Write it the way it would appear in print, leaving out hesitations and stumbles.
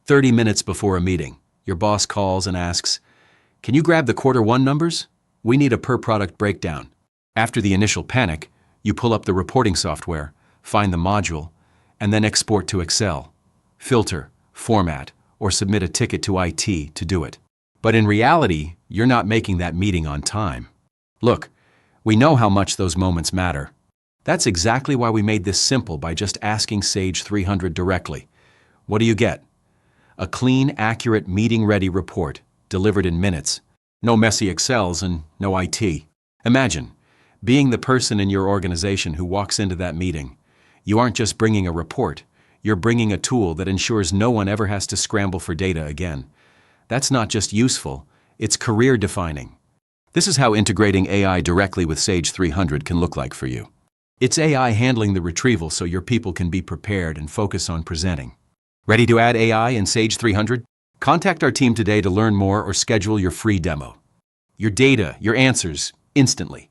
30 minutes before a meeting, your boss calls and asks, "Can you grab the Q1 numbers? We need a per-product breakdown." After the initial panic, you pull up the reporting software, find the module, and then export to Excel. Filter, format, or submit a ticket to IT to do it. But in reality, you're not making that meeting on time. Look, we know how much those moments matter. That's exactly why we made this simple by just asking Sage 300 directly. What do you get? A clean, accurate, meeting-ready report, delivered in minutes. No messy Excels and no IT. Imagine being the person in your organization who walks into that meeting. You aren't just bringing a report, you're bringing a tool that ensures no one ever has to scramble for data again. That's not just useful, it's career-defining. This is how integrating AI directly with Sage 300 can look like for you. It's AI handling the retrieval so your people can be prepared and focus on presenting. Ready to add AI in Sage 300? Contact our team today to learn more or schedule your free demo. Your data, your answers, instantly.